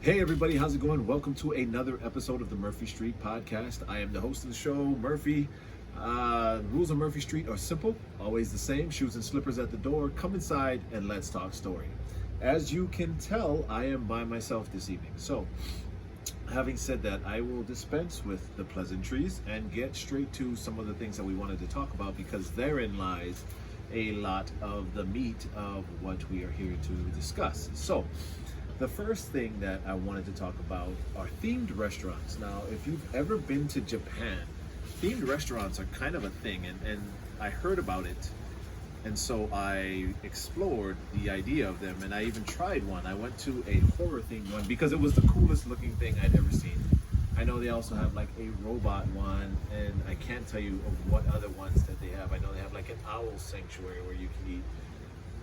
Hey everybody, how's it going? Welcome to another episode of the Murphy Street Podcast. I am the host of the show, Murphy. Rules of Murphy Street are simple, always the same. Shoes and slippers at the door. Come inside and let's talk story. As you can tell, I am by myself this evening. So, having said that, I will dispense with the pleasantries and get straight to some of the things that we wanted to talk about, because therein lies a lot of the meat of what we are here to discuss. So, the first thing that I wanted to talk about are themed restaurants. Now, if you've ever been to Japan, themed restaurants are kind of a thing, and I heard about it, and so I explored the idea of them, and I even tried one. I went to a horror themed one because it was the coolest looking thing I'd ever seen. I know they also have like a robot one, and I can't tell you of what other ones that they have. I know they have like an owl sanctuary where you can eat.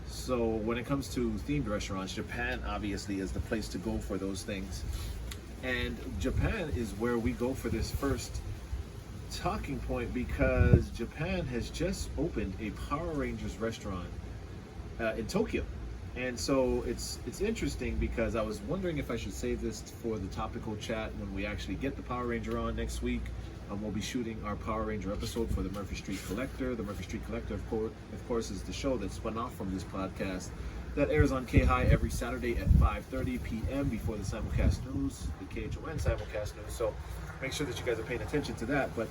So when it comes to themed restaurants, Japan obviously is the place to go for those things. And Japan is where we go for this first talking point, because Japan has just opened a Power Rangers restaurant in Tokyo. And so it's interesting, because I was wondering if I should save this for the topical chat when we actually get the Power Ranger on next week. We'll be shooting our Power Ranger episode for the Murphy Street Collector. The Murphy Street Collector, of course, is the show that spun off from this podcast that airs on K-High every Saturday at 5:30 p.m. before the simulcast news, the KHON simulcast news. So make sure that you guys are paying attention to that. But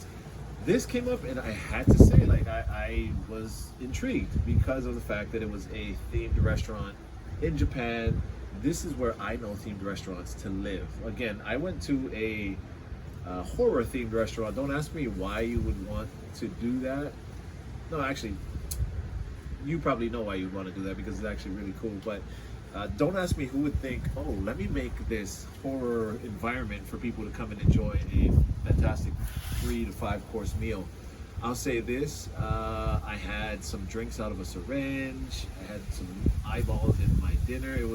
this came up, and I had to say, like, I was intrigued because of the fact that it was a themed restaurant in Japan. This is where I know themed restaurants to live. Again, I went to a horror themed restaurant. Don't ask me why you would want to do that. No, actually, you probably know why you'd want to do that, because it's actually really cool. But don't ask me who would think, oh, let me make this horror environment for people to come and enjoy a fantastic 3 to 5 course meal. I'll say this, I had some drinks out of a syringe. I had some eyeballs in my dinner. It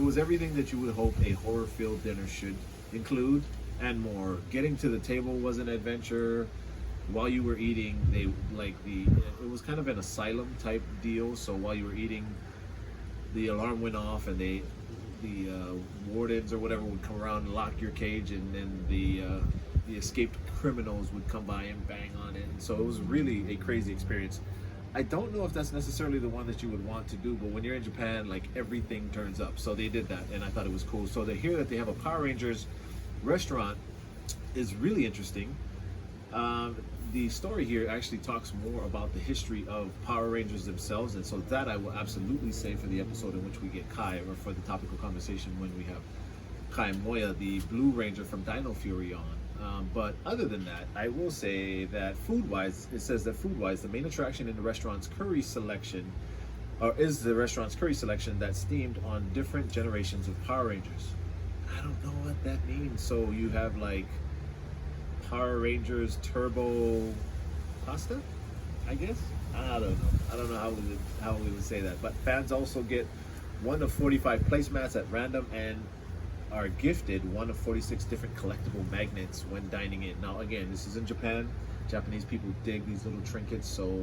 was everything that you would hope a horror filled dinner should include, and more. Getting to the table was an adventure. While you were eating, it was kind of an asylum type deal. So while you were eating, the alarm went off, and the wardens or whatever would come around and lock your cage, and then the escaped criminals would come by and bang on it. And so it was really a crazy experience. I don't know if that's necessarily the one that you would want to do, but when you're in Japan, like, everything turns up. So they did that, and I thought it was cool. So to hear that they have a Power Rangers restaurant is really interesting. The story here actually talks more about the history of Power Rangers themselves, and so that I will absolutely save for the episode in which we get Kai, or for the topical conversation when we have Kai Moya, the Blue Ranger from Dino Fury, on. But other than that, I will say that food-wise, it says that food-wise, the main attraction in the restaurant's curry selection, or is the restaurant's curry selection that's themed on different generations of Power Rangers. I don't know what that means. So you have like Power Rangers Turbo Pasta, I guess. I don't know. I don't know how we would say that. But fans also get one of 45 placemats at random, and are gifted one of 46 different collectible magnets when dining in. Now, again, this is in Japan. Japanese people dig these little trinkets, so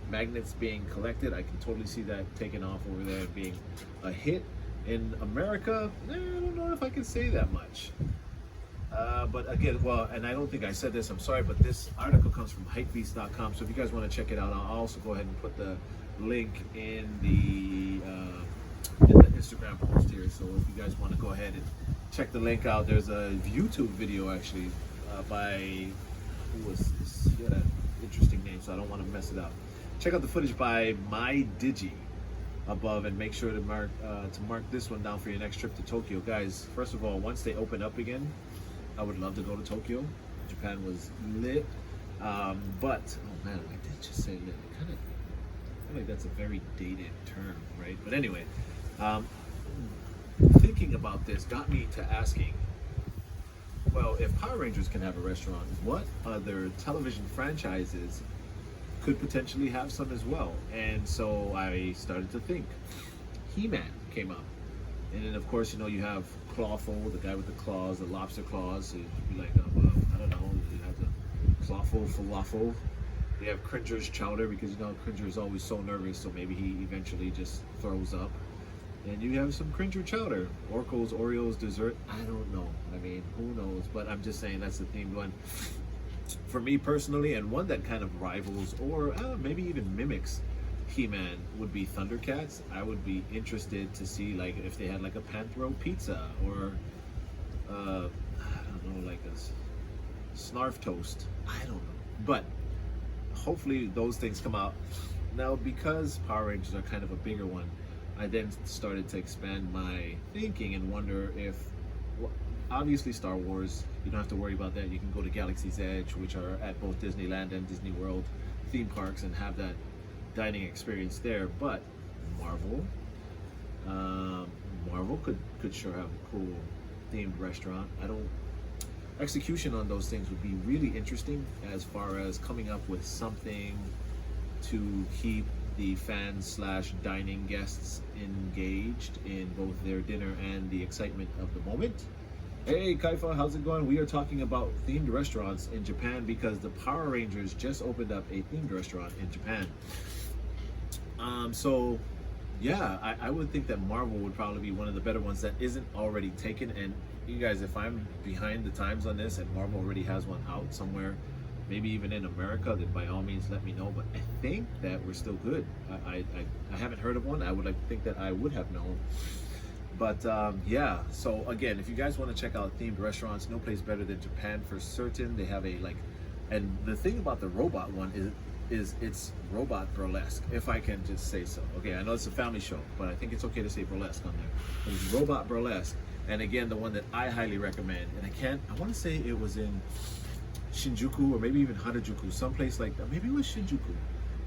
magnets being collected, I can totally see that taking off over there and being a hit. In America, I don't know if I can say that much. But again, well, and I don't think I said this, I'm sorry, but this article comes from hypebeast.com. So if you guys want to check it out, I'll also go ahead and put the link in the Instagram post here. So if you guys want to go ahead and check the link out, there's a YouTube video actually by, who was this? He had an interesting name, so I don't want to mess it up. Check out the footage by My Digi above, and make sure to mark this one down for your next trip to Tokyo. Guys, first of all, once they open up again, I would love to go to Tokyo. Japan was lit, but oh man, I did just say lit. I feel like that's a very dated term, right? But anyway, thinking about this got me to asking, well, if Power Rangers can have a restaurant, what other television franchises could potentially have some as well? And so I started to think. He-Man came up, and then of course, you know, you have Clawful, the guy with the claws, the lobster claws. So you'd be like, I don't know, you have the Clawful falafel. We have Cringer's chowder, because you know Cringer is always so nervous, so maybe he eventually just throws up. And you have some cringer chowder, Orko's Oreos dessert. I don't know. I mean, who knows? But I'm just saying that's the themed one for me personally, and one that kind of rivals or maybe even mimics He-Man would be Thundercats. I would be interested to see like if they had like a Panthro pizza or I don't know, like a Snarf toast. I don't know, but hopefully those things come out. Now, because Power Rangers are kind of a bigger one, I then started to expand my thinking and wonder if, well, obviously Star Wars, you don't have to worry about that. You can go to Galaxy's Edge, which are at both Disneyland and Disney World theme parks, and have that dining experience there. But Marvel, Marvel could sure have a cool themed restaurant. Execution on those things would be really interesting as far as coming up with something to keep the fans slash dining guests engaged in both their dinner and the excitement of the moment. Hey Kaifa, how's it going? We are talking about themed restaurants in Japan because the Power Rangers just opened up a themed restaurant in Japan. So yeah, I would think that Marvel would probably be one of the better ones that isn't already taken. And you guys, if I'm behind the times on this and Marvel already has one out somewhere, maybe even in America, then by all means let me know. But I think that we're still good. I haven't heard of one. I would like to think that I would have known. But yeah, so again, if you guys want to check out themed restaurants, no place better than Japan for certain. They have a and the thing about the robot one is it's robot burlesque, if I can just say so. Okay, I know it's a family show, but I think it's okay to say burlesque on there. But it's robot burlesque, and again, the one that I highly recommend, and I want to say it was in Shinjuku or maybe even Harajuku, someplace like that. Maybe it was Shinjuku,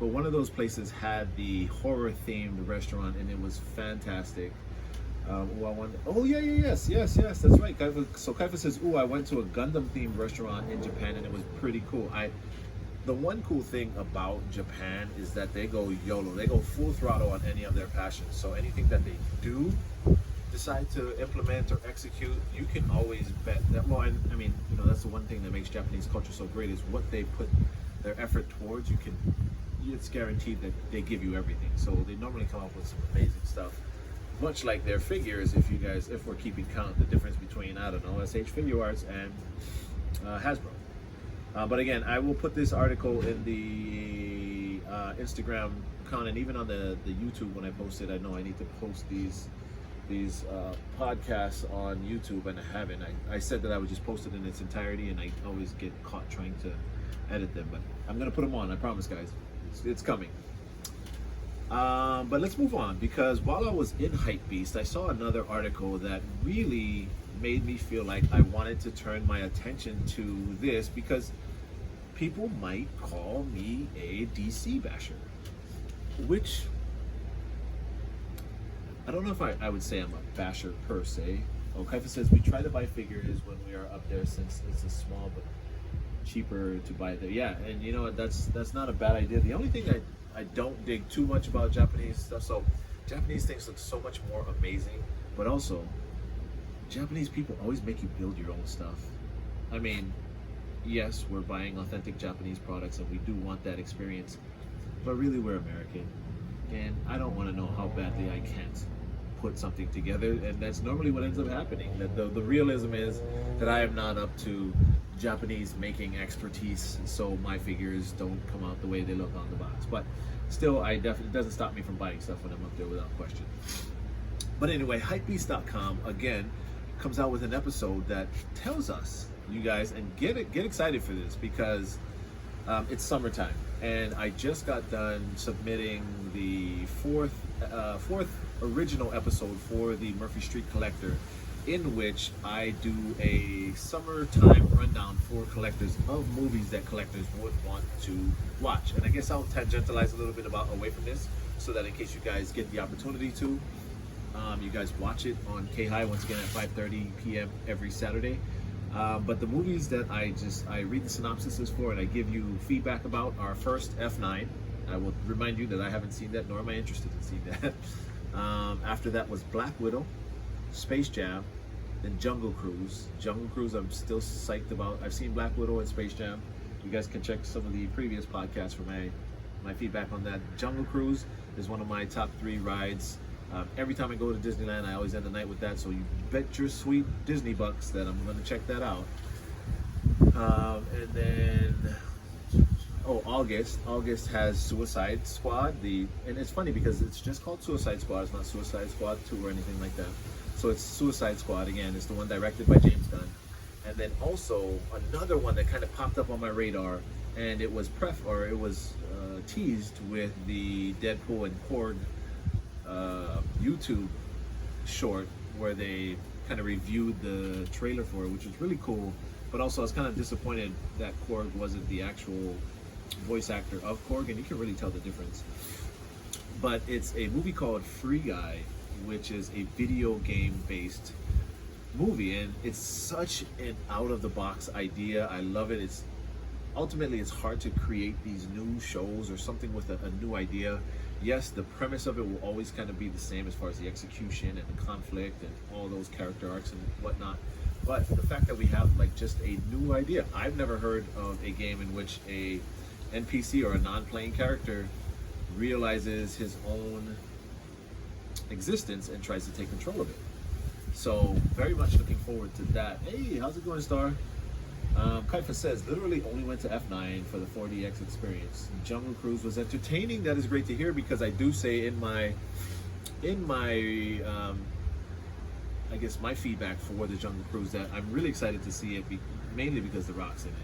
but one of those places had the horror themed restaurant, and it was fantastic. Yes, that's right. So Kaifa says, I went to a Gundam themed restaurant in Japan and it was pretty cool. The one cool thing about Japan is that they go YOLO. They go full throttle on any of their passions. So anything that they do decide to implement or execute, you can always bet that. Well, and I mean, that's the one thing that makes Japanese culture so great is what they put their effort towards. It's guaranteed that they give you everything. So they normally come up with some amazing stuff. Much like their figures, if we're keeping count, the difference between, I don't know, SH Figure Arts and Hasbro. But again, I will put this article in the Instagram account and even on the YouTube when I post it. I know I need to post these podcasts on YouTube, and I haven't. I said that I would just post it in its entirety, and I always get caught trying to edit them. But I'm going to put them on, I promise, guys. It's coming. But let's move on, because while I was in Hypebeast, I saw another article that really made me feel like I wanted to turn my attention to this, because people might call me a DC basher, which I don't know if I would say I'm a basher per se. Kaifa says we try to buy figures when we are up there since it's a small but cheaper to buy there. Yeah, and you know what, that's not a bad idea. The only thing I don't dig too much about Japanese stuff, so Japanese things look so much more amazing, but also Japanese people always make you build your own stuff. I mean, yes, we're buying authentic Japanese products and we do want that experience, but really we're American, and I don't want to know how badly I can't put something together, and that's normally what ends up happening. That the realism is that I am not up to Japanese making expertise, so my figures don't come out the way they look on the box. But still, it doesn't stop me from buying stuff when I'm up there without question. But anyway, Hypebeast.com again comes out with an episode that tells us, you guys, and get excited for this, because it's summertime, and I just got done submitting the fourth original episode for the Murphy Street Collector, in which I do a summertime rundown for collectors of movies that collectors would want to watch. And I guess I'll tangentialize a little bit away from this, so that in case you guys get the opportunity to, you guys watch it on K-High once again at 5:30 p.m. every Saturday. But the movies that I read the synopsises for and I give you feedback about are first F9. I will remind you that I haven't seen that, nor am I interested in seeing that. After that was Black Widow, Space Jam, then Jungle Cruise. Jungle Cruise I'm still psyched about. I've seen Black Widow and Space Jam. You guys can check some of the previous podcasts for my feedback on that. Jungle Cruise is one of my top 3 rides Every time I go to Disneyland, I always end the night with that. So you bet your sweet Disney bucks that I'm going to check that out. And then, oh, August has Suicide Squad. And it's funny because it's just called Suicide Squad. It's not Suicide Squad 2 or anything like that. So it's Suicide Squad again. It's the one directed by James Gunn. And then also another one that kind of popped up on my radar, and it was teased with the Deadpool and Korg YouTube short where they kind of reviewed the trailer for it, which was really cool. But also, I was kind of disappointed that Korg wasn't the actual voice actor of Korg, and you can really tell the difference. But it's a movie called Free Guy, which is a video game based movie, and it's such an out of the box idea. I love it. It's hard to create these new shows or something with a new idea. Yes, the premise of it will always kind of be the same as far as the execution and the conflict and all those character arcs and whatnot. But the fact that we have like just a new idea, I've never heard of a game in which a NPC or a non-playing character realizes his own existence and tries to take control of it. So very much looking forward to that. Hey, how's it going, Star? Kaifa says, literally only went to F9 for the 4DX experience. Jungle Cruise was entertaining. That is great to hear, because I do say in my I guess my feedback for the Jungle Cruise that I'm really excited to see it, mainly because The Rock's in it.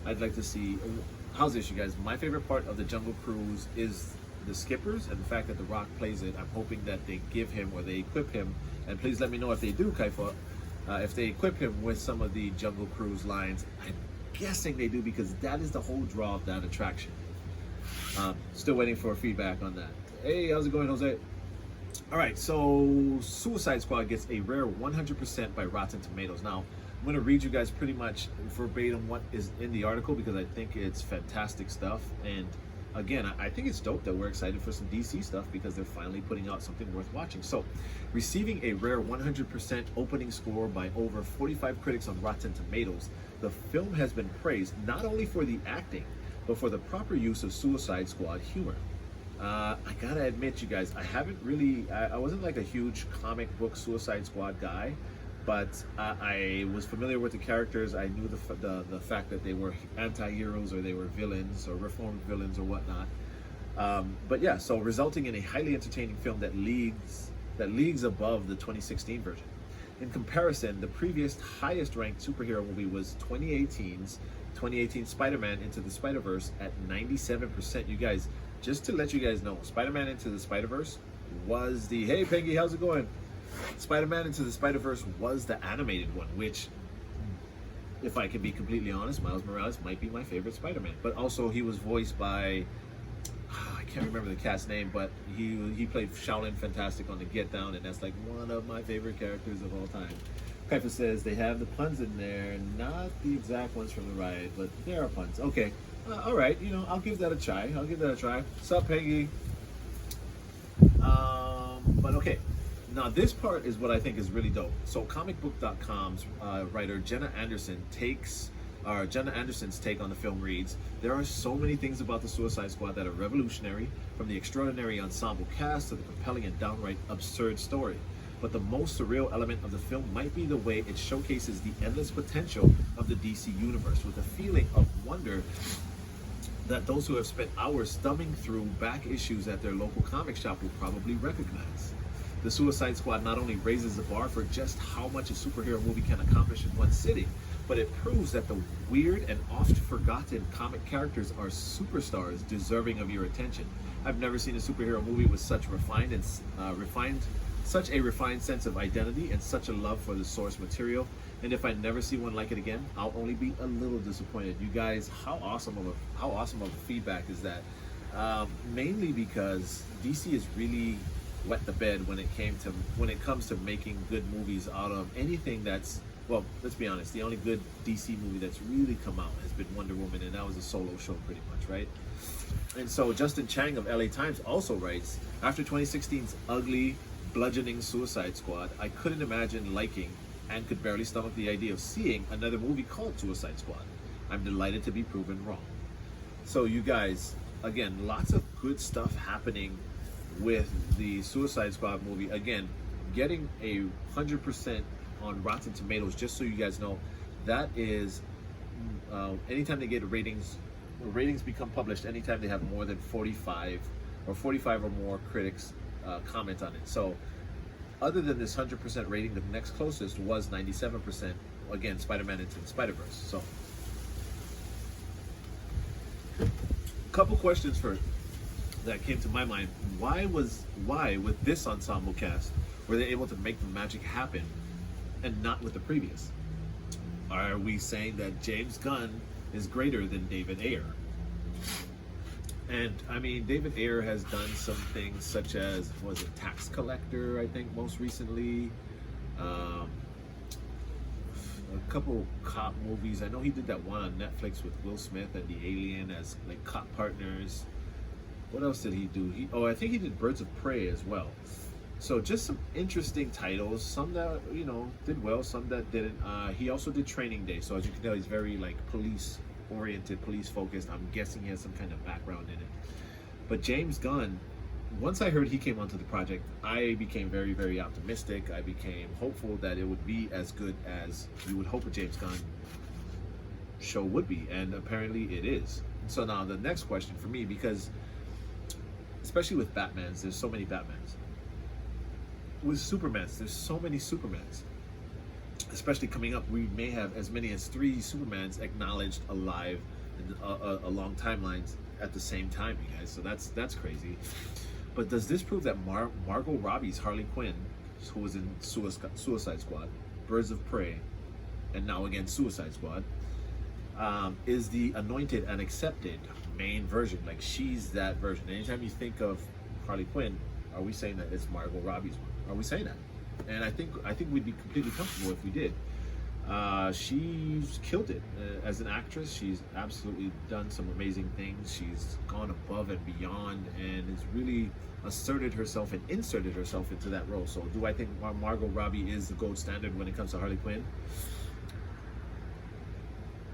I'd like to see, how's this, you guys? My favorite part of the Jungle Cruise is the skippers and the fact that The Rock plays it. I'm hoping that they give him, or they equip him, and please let me know if they do, Kaifa, if they equip him with some of the Jungle Cruise lines. I'm guessing they do, because that is the whole draw of that attraction. Still waiting for feedback on that. Hey, how's it going, Jose? All right, so Suicide Squad gets a rare 100% by Rotten Tomatoes. Now, I'm going to read you guys pretty much verbatim what is in the article, because I think it's fantastic stuff. And again, I think it's dope that we're excited for some DC stuff, because they're finally putting out something worth watching. So, receiving a rare 100% opening score by over 45 critics on Rotten Tomatoes, the film has been praised not only for the acting, but for the proper use of Suicide Squad humor. I gotta admit, you guys, I wasn't like a huge comic book Suicide Squad guy, but I was familiar with the characters. I knew the fact that they were anti-heroes, or they were villains, or reformed villains, or whatnot. But yeah, so resulting in a highly entertaining film that leagues above the 2016 version. In comparison, the previous highest ranked superhero movie was 2018 Spider-Man Into the Spider-Verse at 97%. You guys, just to let you guys know, Spider-Man Into the Spider-Verse was the, hey Peggy, how's it going? Spider-Man Into the Spider-Verse was the animated one, which, if I can be completely honest, Miles Morales might be my favorite Spider-Man. But also, he was voiced by, I can't remember the cast name, but he played Shaolin Fantastic on the Get Down, and that's like one of my favorite characters of all time. Kaifa says they have the puns in there, not the exact ones from the ride, but there are puns. Okay, all right, I'll give that a try. Sup, Peggy? But okay. Now, this part is what I think is really dope. So, comicbook.com's writer Jenna Anderson's take on the film reads, there are so many things about the Suicide Squad that are revolutionary, from the extraordinary ensemble cast to the compelling and downright absurd story. But the most surreal element of the film might be the way it showcases the endless potential of the DC universe, with a feeling of wonder that those who have spent hours thumbing through back issues at their local comic shop will probably recognize. The Suicide Squad not only raises the bar for just how much a superhero movie can accomplish in one sitting, but it proves that the weird and oft-forgotten comic characters are superstars deserving of your attention. I've never seen a superhero movie with such such a refined sense of identity and such a love for the source material. And if I never see one like it again, I'll only be a little disappointed. You guys, how awesome of a feedback is that? Mainly because DC has really wet the bed when it comes to making good movies out of anything that's, well, let's be honest, the only good DC movie that's really come out has been Wonder Woman, and that was a solo show pretty much, right? And so Justin Chang of LA Times also writes, after 2016's ugly, bludgeoning Suicide Squad, I couldn't imagine liking and could barely stomach the idea of seeing another movie called Suicide Squad. I'm delighted to be proven wrong. So you guys, again, lots of good stuff happening with the Suicide Squad movie, again, getting a 100% on Rotten Tomatoes, just so you guys know, that is anytime they get ratings become published anytime they have more than 45 or more critics comment on it. So other than this 100% rating, the next closest was 97%, again, Spider-Man Into the Spider-Verse. So a couple questions that came to my mind. Why with this ensemble cast were they able to make the magic happen and not with the previous? Are we saying that James Gunn is greater than David Ayer? And I mean, David Ayer has done some things such as, was it Tax Collector, I think, most recently. A couple cop movies. I know he did that one on Netflix with Will Smith and the Alien as like cop partners. What else did he do? I think he did Birds of Prey as well. So just some interesting titles, some that, you know, did well, some that didn't. He also did Training Day, so as you can tell, he's very like police oriented, police focused. I'm guessing he has some kind of background in it. But James Gunn, once I heard he came onto the project, I became very, very optimistic. I became hopeful that it would be as good as you would hope a James Gunn show would be, and apparently it is. So now the next question for me, because especially with Batmans, there's so many Batmans. With Supermans, there's so many Supermans. Especially coming up, we may have as many as 3 Supermans acknowledged alive in along timelines at the same time, you guys. So that's crazy. But does this prove that Margot Robbie's Harley Quinn, who was in Suicide Squad, Birds of Prey, and now again Suicide Squad, is the anointed and accepted main version? Like, she's that version. Anytime you think of Harley Quinn, are we saying that it's Margot Robbie's one? Are we saying that? And I think we'd be completely comfortable if we did. She's killed it as an actress. She's absolutely done some amazing things. She's gone above and beyond, and has really asserted herself and inserted herself into that role. So do I think Margot Robbie is the gold standard when it comes to Harley Quinn?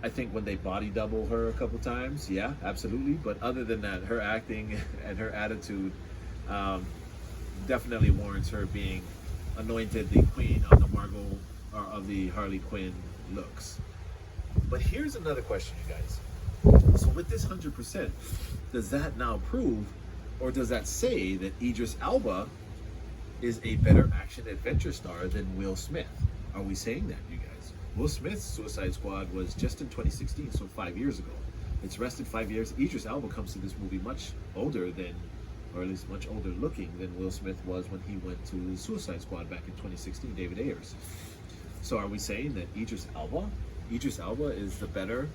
I think when they body double her a couple times, yeah, absolutely. But other than that, her acting and her attitude definitely warrants her being anointed the queen of the Margot, or of the Harley Quinn looks. But here's another question, you guys. So with this 100%, does that now prove, or does that say that Idris Elba is a better action adventure star than Will Smith? Are we saying that, you guys? Will Smith's Suicide Squad was just in 2016, so 5 years ago. It's rested 5 years. Idris Elba comes to this movie much older than, or at least much older looking than Will Smith was when he went to the Suicide Squad back in 2016, David Ayers. So are we saying that Idris Elba is the better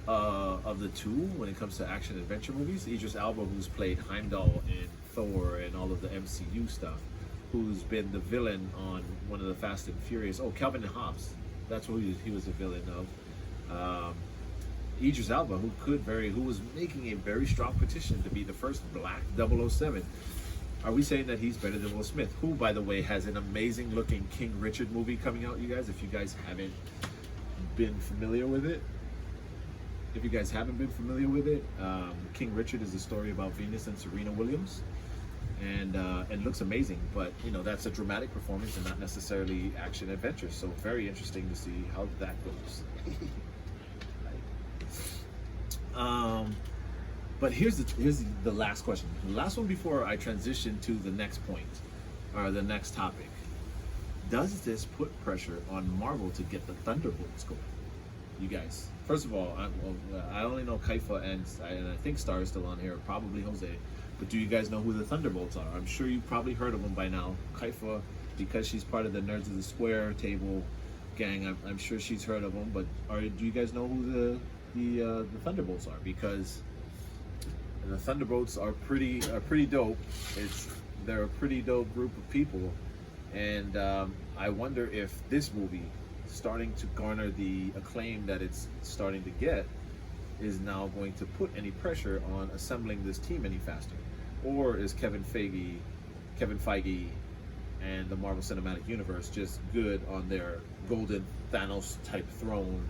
of the two when it comes to action adventure movies? Idris Elba, who's played Heimdall in Thor and all of the MCU stuff, who's been the villain on one of the Fast and Furious. Oh, Calvin and Hobbes. That's what he was a villain of. Idris Elba, who was making a very strong petition to be the first black 007. Are we saying that he's better than Will Smith, who, by the way, has an amazing looking King Richard movie coming out, you guys? If you guys haven't been familiar with it, King Richard is a story about Venus and Serena Williams, and looks amazing. But you know, that's a dramatic performance and not necessarily action adventure. So very interesting to see how that goes. But here's the last question. The last one before I transition to the next point, or the next topic. Does this put pressure on Marvel to get the Thunderbolts going? You guys, first of all, I only know Kaifa and I think Star is still on here, probably Jose. But do you guys know who the Thunderbolts are? I'm sure you've probably heard of them by now. Kaifa, because she's part of the Nerds of the Square table gang, I'm sure she's heard of them. But do you guys know who the Thunderbolts are? Because the Thunderbolts are pretty dope. They're a pretty dope group of people, and I wonder if this movie, starting to garner the acclaim that it's starting to get, is now going to put any pressure on assembling this team any faster, or is Kevin Feige, and the Marvel Cinematic Universe just good on their golden Thanos type throne,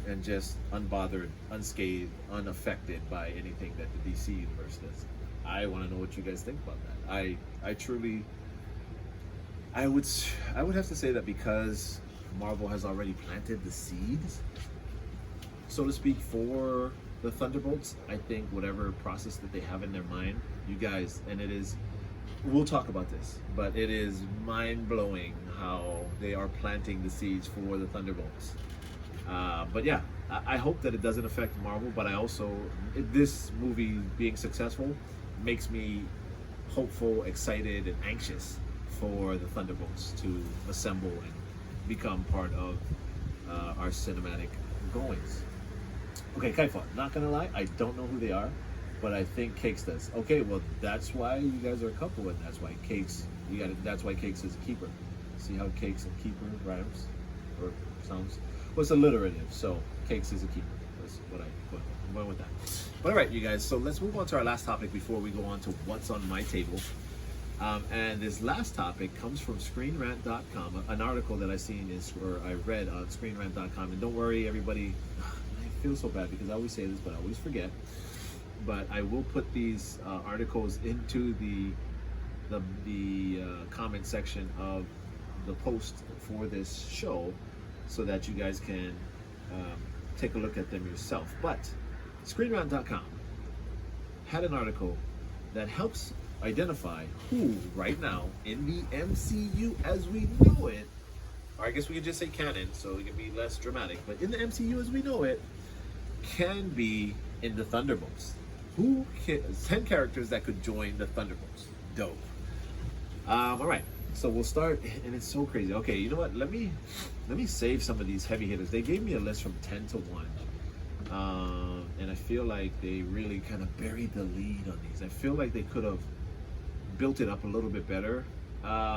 and just unbothered, unscathed, unaffected by anything that the DC universe does? I want to know what you guys think about that. I truly, I would I would have to say that because Marvel has already planted the seeds, so to speak, for the Thunderbolts. I think whatever process that they have in their mind, you guys, and it is, we'll talk about this, but it is mind-blowing how they are planting the seeds for the Thunderbolts. But yeah, I hope that it doesn't affect Marvel, but I also, this movie being successful makes me hopeful, excited, and anxious for the Thunderbolts to assemble and become part of our cinematic goings. Okay, Kaifa, not gonna lie, I don't know who they are, but I think Cakes does. Okay, well, that's why you guys are a couple, and that's why Cakes, that's why Cakes is a keeper. See how Cakes and keeper rhymes or sounds? Well, it's alliterative, so Cakes is a keeper. That's what I'm going with that. But all right, you guys, so let's move on to our last topic before we go on to what's on my table. And this last topic comes from ScreenRant.com, an article that I read on ScreenRant.com. And don't worry, everybody, I feel so bad because I always say this, but I always forget. But I will put these articles into the comment section of the post for this show, so that you guys can take a look at them yourself. But ScreenRant.com had an article that helps identify who right now in the MCU as we know it, or I guess we could just say canon so it can be less dramatic, but in the MCU as we know it, can be in the Thunderbolts. 10 characters that could join the Thunderbolts. Dope. All right, so we'll start, and it's so crazy. Okay, you know what? Let me save some of these heavy hitters. They gave me a list from 10 to 1. And I feel like they really kind of buried the lead on these. I feel like they could have built it up a little bit better.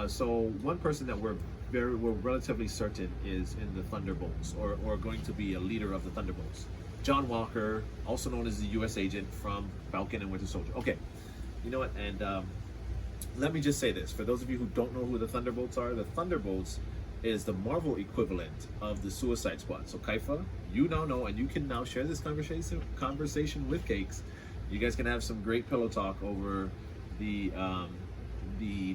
So one person that we're relatively certain is in the Thunderbolts, or going to be a leader of the Thunderbolts. John Walker, also known as the U.S. agent from Falcon and Winter Soldier. Okay, you know what? And let me just say this. For those of you who don't know who the Thunderbolts are, the Thunderbolts is the Marvel equivalent of the Suicide Squad. So Kaifa, you now know, and you can now share this conversation with Cakes. You guys can have some great pillow talk over the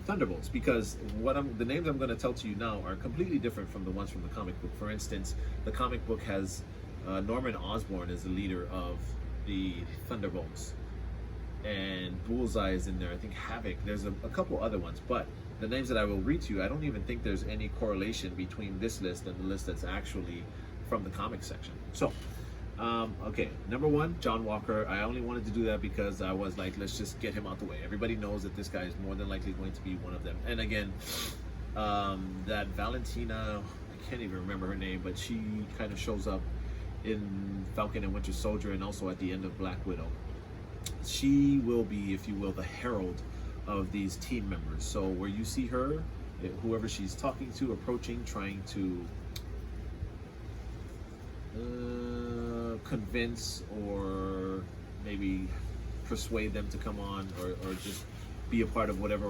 Thunderbolts, because the names I'm going to tell to you now are completely different from the ones from the comic book. For instance, the comic book has Norman Osborn as the leader of the Thunderbolts, and Bullseye is in there. I think Havoc. There's a couple other ones, but the names that I will read to you, I don't even think there's any correlation between this list and the list that's actually from the comic section. So, okay, number 1, John Walker. I only wanted to do that because I was like, let's just get him out the way. Everybody knows that this guy is more than likely going to be one of them. And again, that Valentina, I can't even remember her name, but she kind of shows up in Falcon and Winter Soldier, and also at the end of Black Widow. She will be, if you will, the herald of these team members. So where you see her, whoever she's talking to, approaching, trying to convince or maybe persuade them to come on, or just be a part of whatever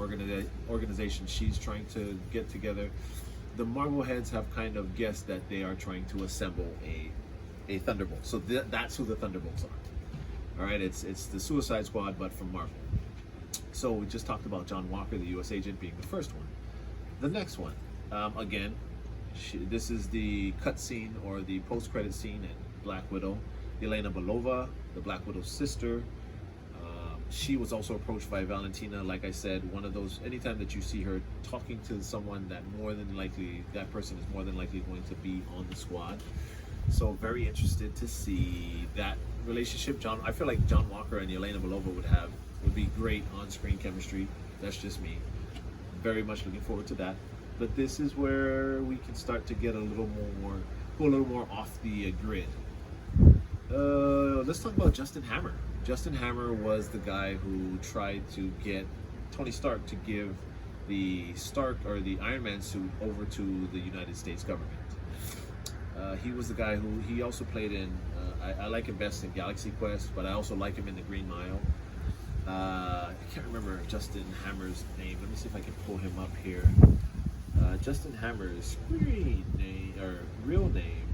organization she's trying to get together. The Marvel heads have kind of guessed that they are trying to assemble a Thunderbolt. So that's who the Thunderbolts are. All right, it's the Suicide Squad, but from Marvel. So we just talked about John Walker, the U.S. agent, being the first one. The next one, again, this is the cut scene or the post-credit scene in Black Widow. Yelena Belova, the Black Widow's sister. She was also approached by Valentina. Like I said, one of those, anytime that you see her talking to someone, that person is more than likely going to be on the squad. So very interested to see that relationship. I feel like John Walker and Yelena Belova would be great on-screen chemistry. That's just me. Very much looking forward to that. But this is where we can start to get go a little more off the grid. Let's talk about Justin Hammer. Justin Hammer was the guy who tried to get Tony Stark to give the Iron Man suit over to the United States government. He was the guy who he also played in. I like him best in Galaxy Quest, but I also like him in The Green Mile. I can't remember Justin Hammer's name. Let me see if I can pull him up here. Justin Hammer's real name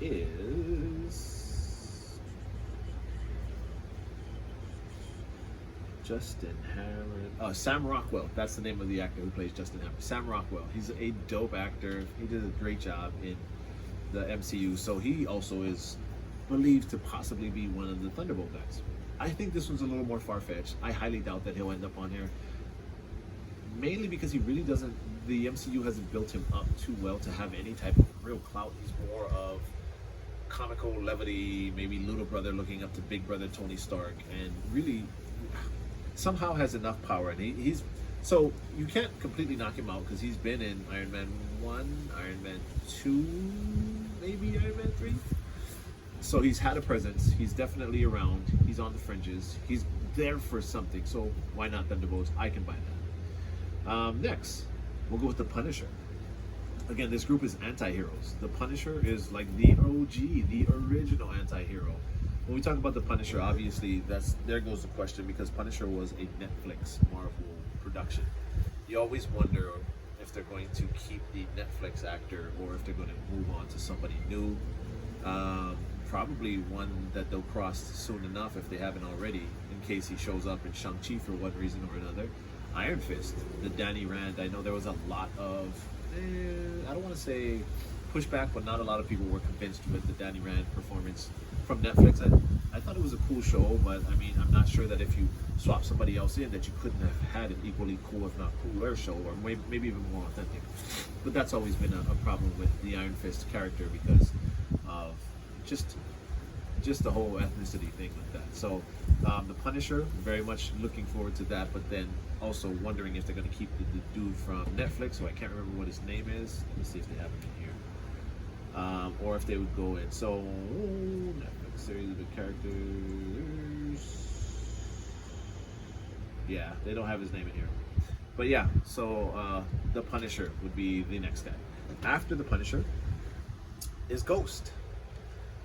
is Justin Hammer. Oh, Sam Rockwell. That's the name of the actor who plays Justin Hammer. Sam Rockwell. He's a dope actor. He did a great job in the MCU. So he also is believed to possibly be one of the Thunderbolt guys. I think this one's a little more far-fetched. I highly doubt that he'll end up on here. Mainly because he really doesn't, the MCU hasn't built him up too well to have any type of real clout. He's more of comical levity, maybe little brother looking up to big brother Tony Stark, and really somehow has enough power. And he's, so you can't completely knock him out because he's been in Iron Man 1, Iron Man 2, maybe Iron Man 3. So he's had a presence. He's definitely around. He's on the fringes. He's there for something. So why not Thunderbolts? I can buy that. Next, we'll go with the Punisher. Again, this group is anti-heroes. The Punisher is like the OG, the original anti-hero. When we talk about the Punisher, obviously, there goes the question, because Punisher was a Netflix Marvel production. You always wonder if they're going to keep the Netflix actor or if they're going to move on to somebody new. Probably one that they'll cross soon enough if they haven't already, in case he shows up in Shang-Chi for one reason or another. Iron Fist, the Danny Rand. I know there was a lot of, I don't want to say pushback, but not a lot of people were convinced with the Danny Rand performance from Netflix. I thought it was a cool show, but I mean, I'm not sure that if you swap somebody else in that you couldn't have had an equally cool, if not cooler show, or maybe even more authentic. But that's always been a problem with the Iron Fist character because of just the whole ethnicity thing with that. So the Punisher, very much looking forward to that, but then also wondering if they're going to keep the dude from Netflix, so I can't remember what his name is. Let's see if they have him in here. Or if they would go in. So Netflix series of the characters. Yeah, they don't have his name in here. But yeah, so the Punisher would be the next guy. After the Punisher is Ghost.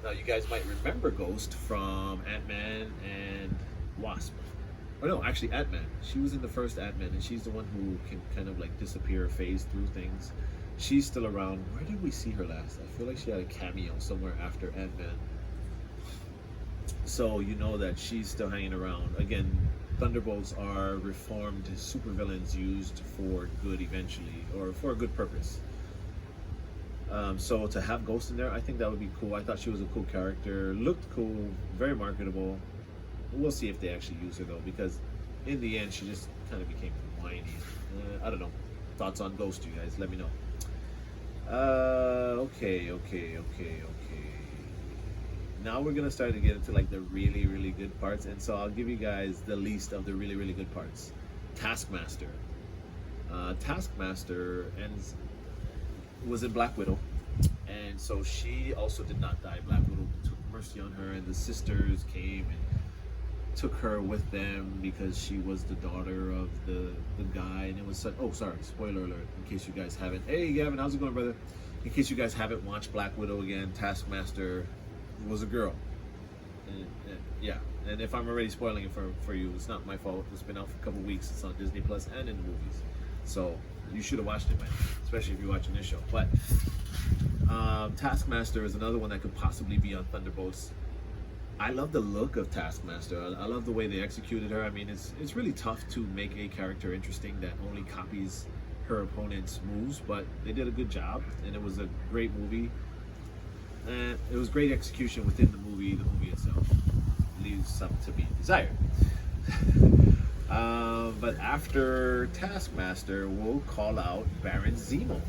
Now, you guys might remember Ghost from Ant-Man and Wasp. Or no, actually Ant-Man. She was in the first Ant-Man, and she's the one who can kind of like disappear, phase through things. She's still around. Where did we see her last? I feel like she had a cameo somewhere after Ant-Man. So you know that she's still hanging around. Again, Thunderbolts are reformed supervillains used for good eventually, or for a good purpose. So to have Ghost in there, I think that would be cool. I thought she was a cool character, looked cool, very marketable. We'll see if they actually use her though, because in the end she just kind of became whiny. I don't know. Thoughts on Ghost, you guys? Let me know. Okay. Now we're gonna start to get into like the really, really good parts, and so I'll give you guys the least of the really, really good parts. Taskmaster. Taskmaster was in Black Widow, and so she also did not die. Black Widow took mercy on her, and the sisters came and took her with them because she was the daughter of the guy, and it was such, oh sorry, spoiler alert, in case you guys haven't. Hey Gavin, how's it going, brother? In case you guys haven't watched Black Widow again, Taskmaster was a girl, and yeah, and if I'm already spoiling it for you, it's not my fault. It's been out for a couple weeks. It's on Disney Plus and in the movies, so you should have watched it, man, especially if you're watching this show. But Taskmaster is another one that could possibly be on Thunderbolts. I love the look of Taskmaster. I love the way they executed her. I mean, it's really tough to make a character interesting that only copies her opponent's moves, but they did a good job, and it was a great movie. And it was great execution within the movie. The movie itself leaves something to be desired. But after Taskmaster, we'll call out Baron Zemo.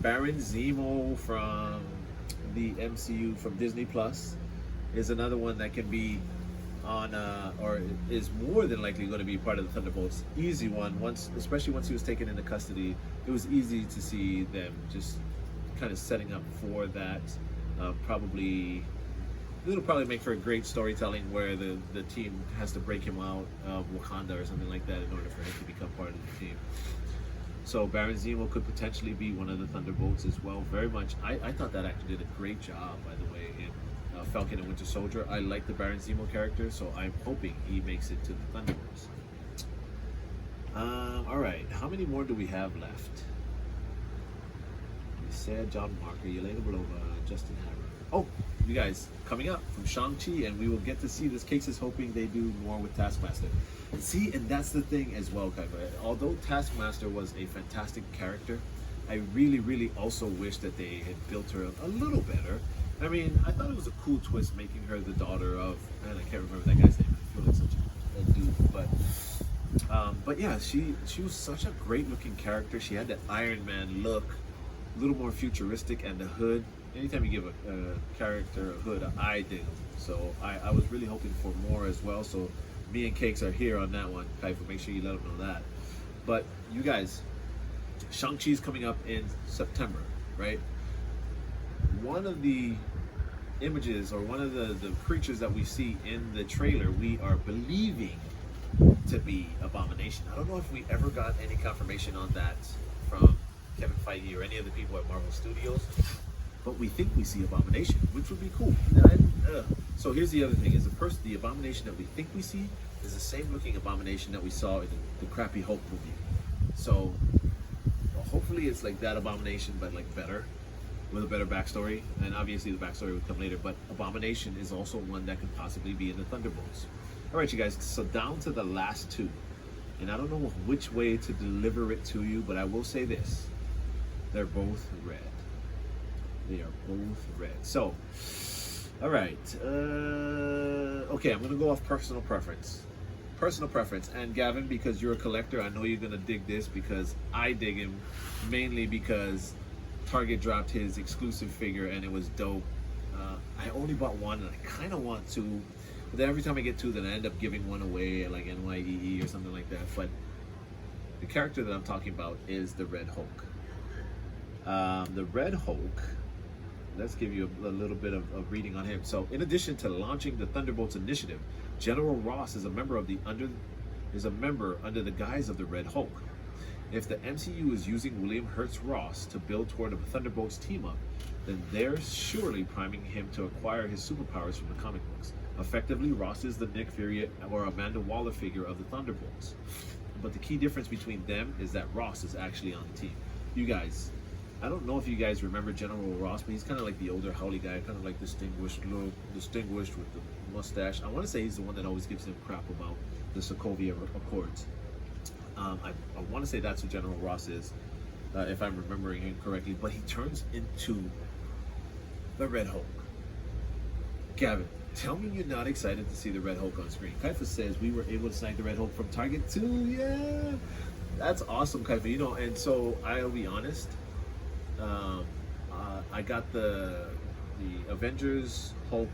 Baron Zemo from the MCU, from Disney Plus, is another one that can be on, or is more than likely going to be part of the Thunderbolts. Easy one, especially once he was taken into custody. It was easy to see them just kind of setting up for that. It'll probably make for a great storytelling where the team has to break him out of Wakanda or something like that in order for him to become part of the team. So Baron Zemo could potentially be one of the Thunderbolts as well. Very much. I thought that actor did a great job, by the way, in Falcon and Winter Soldier. I like the Baron Zemo character, so I'm hoping he makes it to the Thunderbolts. All right, how many more do we have left? We said John Marker, Yelena Belova, Justin Hammer. Oh, you guys, coming up from Shang-Chi, and we will get to see this. Case is hoping they do more with Taskmaster. See, and that's the thing as well, Kaifa. Although Taskmaster was a fantastic character, I really, really also wish that they had built her a little better. I mean, I thought it was a cool twist making her the daughter of, man, I can't remember that guy's name. I feel like such a dude, but yeah, she was such a great looking character. She had that Iron Man look, a little more futuristic, and the hood. Anytime you give a character a hood, I dig them. So I was really hoping for more as well. So me and Cakes are here on that one, Kaifa. Make sure you let them know that. But you guys, Shang-Chi's coming up in September, right? One of the images or one of the creatures that we see in the trailer, we are believing to be Abomination. I don't know if we ever got any confirmation on that from Kevin Feige or any of the people at Marvel Studios, but we think we see Abomination, which would be cool. So here's the other thing: is the Abomination that we think we see is the same looking Abomination that we saw in the crappy Hulk movie. So hopefully it's like that Abomination, but like better, with a better backstory. And obviously the backstory would come later, but Abomination is also one that could possibly be in the Thunderbolts. All right, you guys, so down to the last two. And I don't know which way to deliver it to you, but I will say this. They're both red. They are both red. So, all right. Okay, I'm going to go off personal preference. Personal preference. And Gavin, because you're a collector, I know you're going to dig this because I dig him mainly because Target dropped his exclusive figure and it was dope. I only bought one and I kind of want to, but then every time I get two, then I end up giving one away, like NYEE or something like that. But the character that I'm talking about is the Red Hulk. The Red Hulk, let's give you a little bit of reading on him. So in addition to launching the Thunderbolts initiative, General Ross is a member under the guise of the Red Hulk. If the MCU is using William Hurt's Ross to build toward a Thunderbolts team-up, then they're surely priming him to acquire his superpowers from the comic books. Effectively, Ross is the Nick Fury or Amanda Waller figure of the Thunderbolts. But the key difference between them is that Ross is actually on the team. You guys, I don't know if you guys remember General Ross, but he's kind of like the older Howley guy, kind of like distinguished look, distinguished with the mustache. I want to say he's the one that always gives him crap about the Sokovia Accords. I want to say that's who General Ross is, if I'm remembering him correctly. But he turns into the Red Hulk. Gavin, tell me you're not excited to see the Red Hulk on screen. Kaifa says we were able to snag the Red Hulk from Target too. Yeah, that's awesome, Kaifa. You know, and so I'll be honest. I got the Avengers Hulk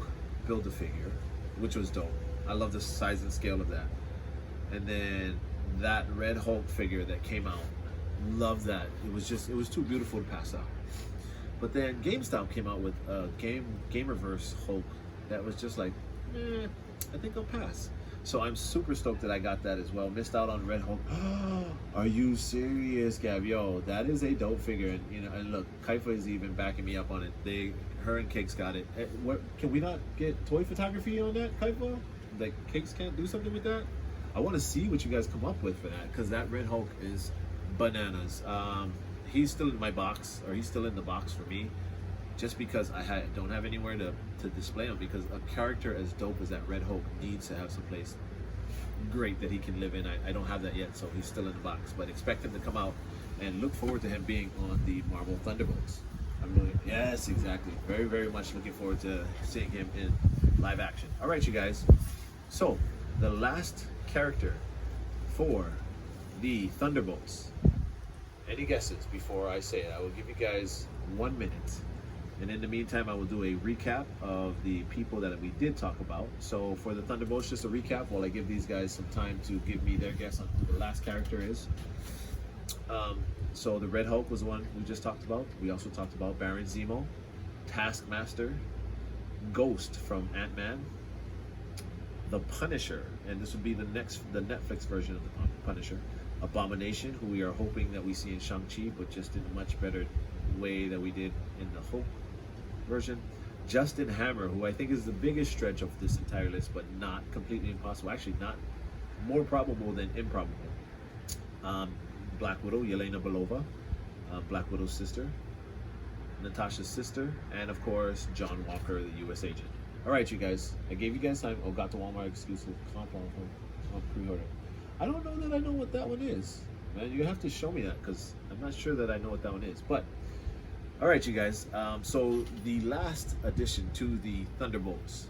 Build-A-Figure, which was dope. I love the size and scale of that. And then that Red Hulk figure that came out, love that. It was too beautiful to pass out. But then GameStop came out with a Gamerverse Hulk that was just like, I think I'll pass. So I'm super stoked that I got that as well. Missed out on Red Hulk. Are you serious, Gab? Yo, that is a dope figure. And you know, and look, Kaifa is even backing me up on it. Her and Cakes got it. What, can we not get toy photography on that, Kaifa? Like Cakes can't do something with that? I want to see what you guys come up with for that, because that Red Hulk is bananas. He's still in my box, or he's still in the box for me, just because I don't have anywhere to display him, because a character as dope as that Red Hulk needs to have some place great that he can live in. I don't have that yet, so he's still in the box, but expect him to come out, and look forward to him being on the Marvel Thunderbolts. Yes, exactly. Very, very much looking forward to seeing him in live action. All right, you guys. So, the last character for the Thunderbolts. Any guesses before I say it? I will give you guys 1 minute. And in the meantime, I will do a recap of the people that we did talk about. So for the Thunderbolts, just a recap while I give these guys some time to give me their guess on who the last character is. So the Red Hulk was the one we just talked about. We also talked about Baron Zemo, Taskmaster, Ghost from Ant-Man, the Punisher, and this would be the Netflix version of the Punisher, Abomination, who we are hoping that we see in Shang-Chi, but just in a much better way that we did in the Hulk version. Justin Hammer, who I think is the biggest stretch of this entire list, but not completely impossible. Actually, not more probable than improbable. Black Widow, Yelena Belova, Black Widow's sister, Natasha's sister, and of course, John Walker, the U.S. agent. All right, you guys. I gave you guys time. Oh, got the Walmart exclusive comp on pre-order. I don't know that I know what that one is. Man, you have to show me that because I'm not sure that I know what that one is. But all right, you guys. So the last addition to the Thunderbolts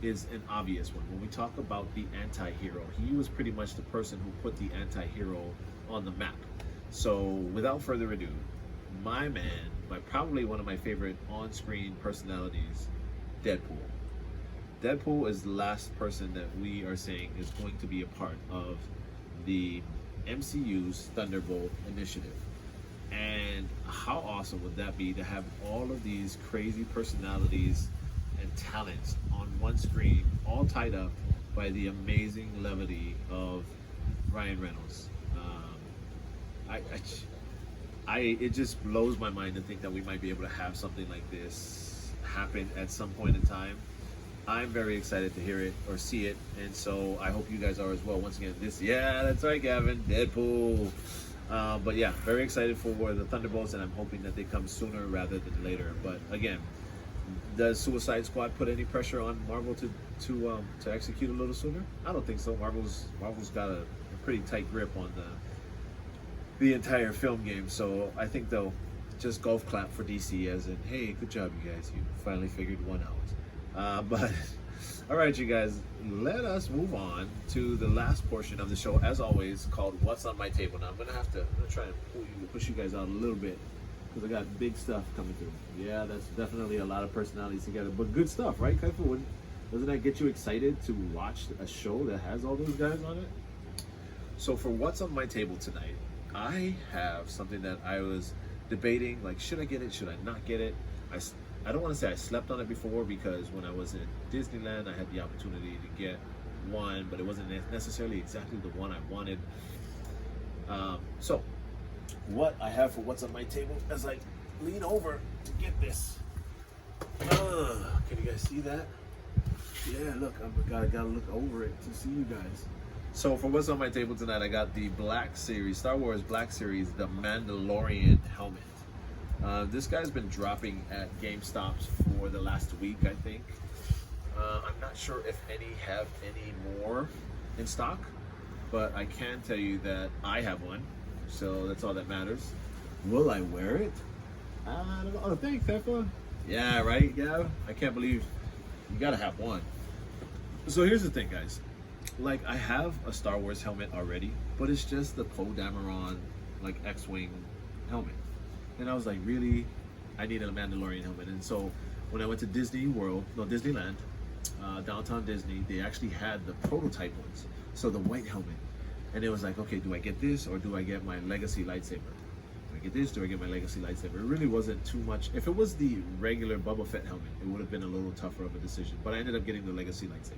is an obvious one. When we talk about the anti-hero, he was pretty much the person who put the anti-hero on the map. So without further ado, my man, probably one of my favorite on-screen personalities, Deadpool. Deadpool is the last person that we are saying is going to be a part of the MCU's Thunderbolt initiative. And how awesome would that be to have all of these crazy personalities and talents on one screen, all tied up by the amazing levity of Ryan Reynolds. It just blows my mind to think that we might be able to have something like this happen at some point in time. I'm very excited to hear it or see it, and so I hope you guys are as well. Once again, that's right, Gavin, Deadpool. But yeah, very excited for the Thunderbolts, and I'm hoping that they come sooner rather than later. But again, does Suicide Squad put any pressure on Marvel to execute a little sooner? I don't think so. Marvel's got a pretty tight grip on the entire film game, so I think they'll just golf clap for DC as in, hey, good job, you guys, you finally figured one out. But all right, you guys, let us move on to the last portion of the show, as always, called What's on My Table. Now I'm gonna try and push you guys out a little bit because I got big stuff coming through. Yeah, that's definitely a lot of personalities together, but good stuff, right, Kaifu? Doesn't that get you excited to watch a show that has all those guys on it? So for What's on My Table tonight, I have something that I was debating, like, should I get it, should I not get it? I don't want to say I slept on it before, because when I was in Disneyland, I had the opportunity to get one, but it wasn't necessarily exactly the one I wanted. So what I have for What's on My Table as I lean over to get this. Can you guys see that? Yeah, look, I gotta look over it to see you guys. So for What's on My Table tonight, I got the Black Series, Star Wars Black Series, the Mandalorian helmet. This guy's been dropping at GameStops for the last week, I think. I'm not sure if any have any more in stock, but I can tell you that I have one, so that's all that matters. Will I wear it? I don't know. Oh, thanks, Heffa. Yeah, right, yeah. I can't believe you gotta have one. So here's the thing, guys. Like, I have a Star Wars helmet already, but it's just the Poe Dameron, like, X-Wing helmet. And I was like, really? I need a Mandalorian helmet. And so when I went to Disneyland, downtown Disney, they actually had the prototype ones. So the white helmet. And it was like, okay, do I get this or do I get my Legacy lightsaber? Do I get this? Do I get my Legacy lightsaber? It really wasn't too much. If it was the regular Boba Fett helmet, it would have been a little tougher of a decision. But I ended up getting the Legacy lightsaber.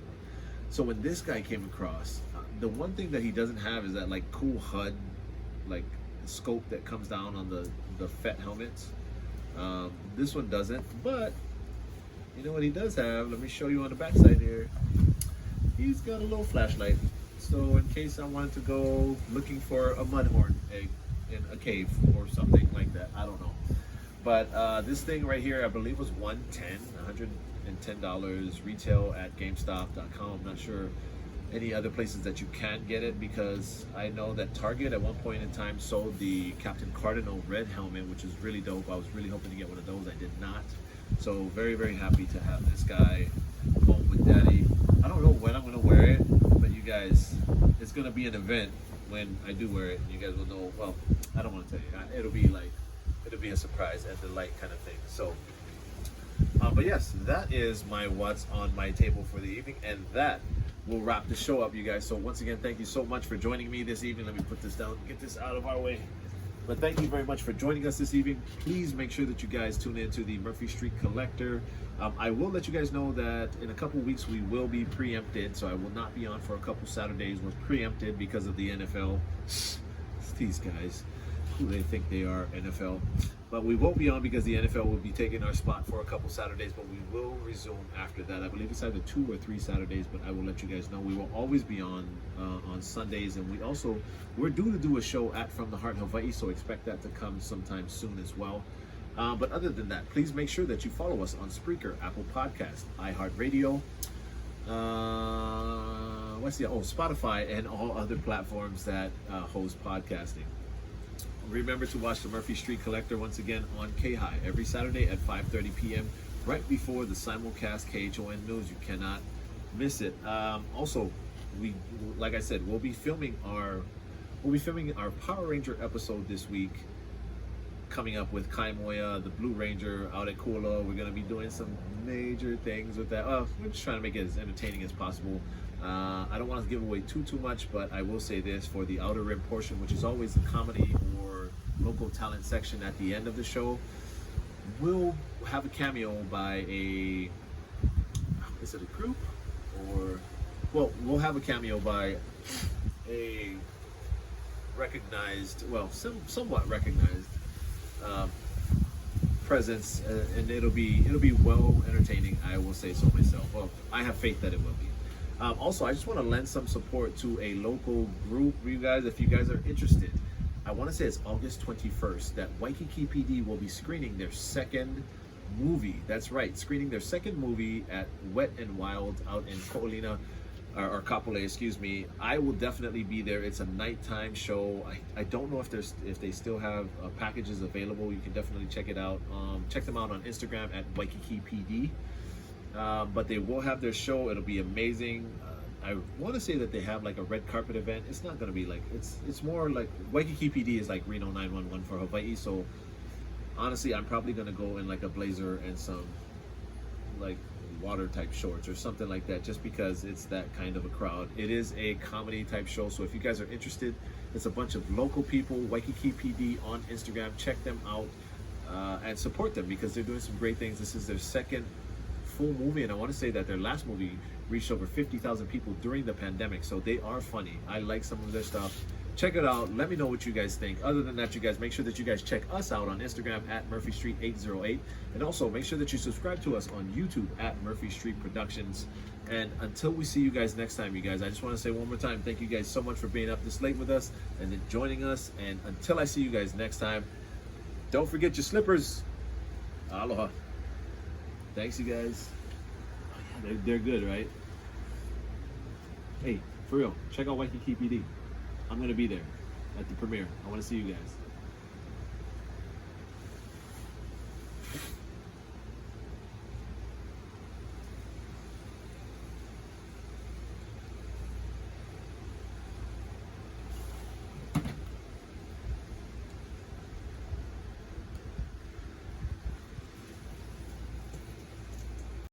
So when this guy came across, the one thing that he doesn't have is that, like, cool HUD, like, scope that comes down on the Fett helmets. This one doesn't, but you know what he does have? Let me show you on the backside here. He's got a little flashlight. So in case I wanted to go looking for a mudhorn egg in a cave or something like that, I don't know. But this thing right here, I believe was $110 retail at GameStop.com. I'm not sure any other places that you can get it, because I know that Target at one point in time sold the Captain Cardinal red helmet, which is really dope. I was really hoping to get one of those. I did not. So very, very happy to have this guy home with Daddy. I don't know when I'm going to wear it, but you guys, it's going to be an event when I do wear it. You guys will know. Well, I don't want to tell you. It'll be a surprise at the light kind of thing. So, but yes, that is my What's on My Table for the evening, and that will wrap the show up, you guys. So once again, thank you so much for joining me this evening. Let me put this down, get this out of our way. But thank you very much for joining us this evening. Please make sure that you guys tune in to the Murphy Street Collector. I will let you guys know that in a couple weeks we will be preempted, so I will not be on for a couple Saturdays. We're preempted because of the NFL. It's these guys who they think they are, NFL. But we won't be on because the NFL will be taking our spot for a couple Saturdays, but we will resume after that. I believe it's either 2 or 3 Saturdays, but I will let you guys know. We will always be on Sundays, and we're due to do a show at From the Heart, Hawaii, so expect that to come sometime soon as well. But other than that, please make sure that you follow us on Spreaker, Apple Podcast, iHeartRadio. Spotify and all other platforms that host podcasting. Remember to watch the Murphy Street Collector once again on K-High every Saturday at 5:30 p.m. right before the simulcast KHON News. You cannot miss it. Also, like I said, we'll be filming our Power Ranger episode this week. Coming up with Kai Moya, the Blue Ranger, out at Kula. We're gonna be doing some major things with that. We're just trying to make it as entertaining as possible. I don't want to give away too much, but I will say this: for the Outer Rim portion, which is always the comedy or local talent section at the end of the show, we'll have a cameo by is it a group? We'll have a cameo by a recognized, somewhat recognized presence, and it'll be well entertaining. I will say so myself. Well, I have faith that it will be. Also, I just want to lend some support to a local group, you guys. If you guys are interested, I want to say it's August 21st that Waikiki PD will be screening their second movie. That's right, screening their second movie at Wet and Wild out in Ko'olina, or Kapolei, excuse me. I will definitely be there. It's a nighttime show. I don't know if they still have packages available. You can definitely check it out. Check them out on Instagram at Waikiki PD. But they will have their show. It'll be amazing. I want to say that they have like a red carpet event. It's not going to be like, it's more like Waikiki PD is like Reno 911 for Hawaii. So honestly, I'm probably going to go in like a blazer and some like water type shorts or something like that, just because it's that kind of a crowd. It is a comedy type show, so if you guys are interested, it's a bunch of local people. Waikiki PD on Instagram. Check them out and support them because they're doing some great things. This is their second full movie, and I want to say that their last movie reached over 50,000 people during the pandemic, so they are funny. I like some of their stuff. Check it out. Let me know what you guys think. Other than that, you guys make sure that you guys check us out on Instagram at Murphy Street 808, and also make sure that you subscribe to us on YouTube at Murphy Street Productions. And until we see you guys next time, you guys, I just want to say one more time, thank you guys so much for being up this late with us and then joining us. And until I see you guys next time, don't forget your slippers. Aloha. Thanks, you guys. They're good, right? Hey, for real, check out Waikiki PD. I'm going to be there at the premiere. I want to see you guys.